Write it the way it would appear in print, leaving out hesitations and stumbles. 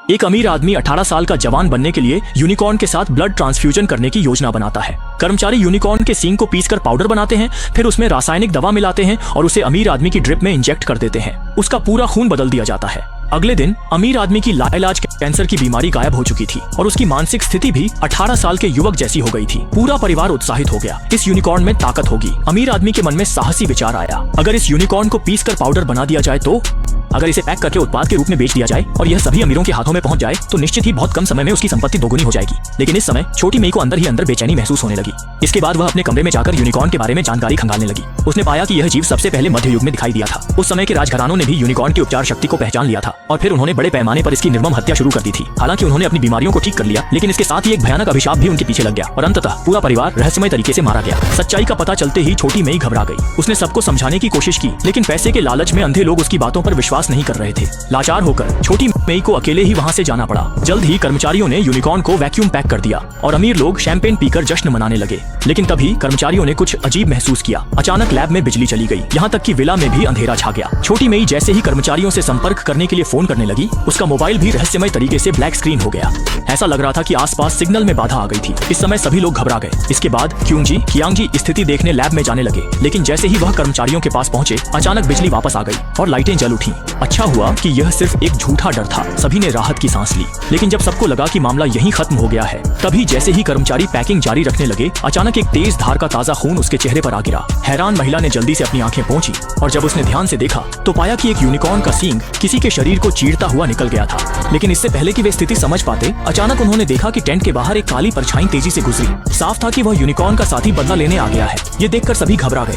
एक अमीर आदमी 18 साल का जवान बनने के लिए यूनिकॉर्न के साथ ब्लड ट्रांसफ्यूजन करने की योजना बनाता है। कर्मचारी यूनिकॉर्न के सींग को पीसकर पाउडर बनाते हैं, फिर उसमें रासायनिक दवा मिलाते हैं और उसे अमीर आदमी की ड्रिप में इंजेक्ट कर देते हैं। उसका पूरा खून बदल दिया जाता है। अगले दिन अमीर आदमी की लाइलाज कैंसर की बीमारी गायब हो चुकी थी और उसकी मानसिक स्थिति भी 18 साल के युवक जैसी हो गई थी। पूरा परिवार उत्साहित हो गया, इस यूनिकॉर्न में ताकत होगी। अमीर आदमी के मन में साहसी विचार आया, अगर इस यूनिकॉर्न को पीसकर पाउडर बना दिया जाए तो अगर इसे पैक करके उत्पाद के रूप में बेच दिया जाए और यह सभी अमीरों के हाथों में पहुंच जाए तो निश्चित ही बहुत कम समय में उसकी संपत्ति दोगुनी हो जाएगी। लेकिन इस समय छोटी मेई को अंदर ही अंदर बेचैनी महसूस होने लगी। इसके बाद वह अपने कमरे में जाकर यूनिकॉर्न के बारे में जानकारी खंगालने लगी। उसने पाया कि यह जीव सबसे पहले मध्य युग में दिखाई दिया था। उस समय के राजघरानों ने भी यूनिकॉर्न की उपचार शक्ति को पहचान लिया था और फिर उन्होंने बड़े पैमाने पर इसकी निर्मम हत्या शुरू कर दी थी। हालांकि उन्होंने अपनी बीमारियों को ठीक कर लिया, लेकिन इसके साथ ही एक भयानक अभिशाप भी उनके पीछे लग गया और अंततः पूरा परिवार रहस्यमय तरीके से मारा गया। सच्चाई का पता चलते ही छोटी मेई घबरा गई। उसने सबको समझाने की कोशिश की, लेकिन पैसे के लालच में अंधे लोग उसकी बातों पर विश्वास नहीं कर रहे थे। लाचार होकर छोटी मेई को अकेले ही वहां से जाना पड़ा। जल्द ही कर्मचारियों ने यूनिकॉर्न को वैक्यूम पैक कर दिया और अमीर लोग शैंपेन पीकर जश्न मनाने लगे। लेकिन तभी कर्मचारियों ने कुछ अजीब महसूस किया। अचानक लैब में बिजली चली गई, यहाँ तक कि विला में भी अंधेरा छा गया। छोटी मेई जैसे ही कर्मचारियों से संपर्क करने के लिए फोन करने लगी, उसका मोबाइल भी रहस्यमय तरीके से ब्लैक स्क्रीन हो गया। ऐसा लग रहा था कि आसपास सिग्नल में बाधा आ गई थी। इस समय सभी लोग घबरा गए। इसके बाद क्यूंजी कियांगजी स्थिति देखने लैब में जाने लगे, लेकिन जैसे ही वह कर्मचारियों के पास पहुंचे, अचानक बिजली वापस आ गई और लाइटें जल उठी। अच्छा हुआ कि यह सिर्फ एक झूठा डर था। सभी ने राहत की सांस ली। लेकिन जब सबको लगा कि मामला यहीं खत्म हो गया है, तभी जैसे ही कर्मचारी पैकिंग जारी रखने लगे, अचानक एक तेज धार का ताजा खून उसके चेहरे पर आ गिरा। हैरान महिला ने जल्दी से अपनी आंखें पोंछी और जब उसने ध्यान से देखा तो पाया कि एक यूनिकॉर्न का सींग किसी के शरीर को चीरता हुआ निकल गया था। लेकिन इससे पहले कि वे स्थिति समझ पाते, अचानक उन्होंने देखा कि टेंट के बाहर एक काली परछाई तेजी से गुजरी। साफ था कि वह यूनिकॉर्न का साथी बदला लेने आ गया है। ये देखकर सभी घबरा गए।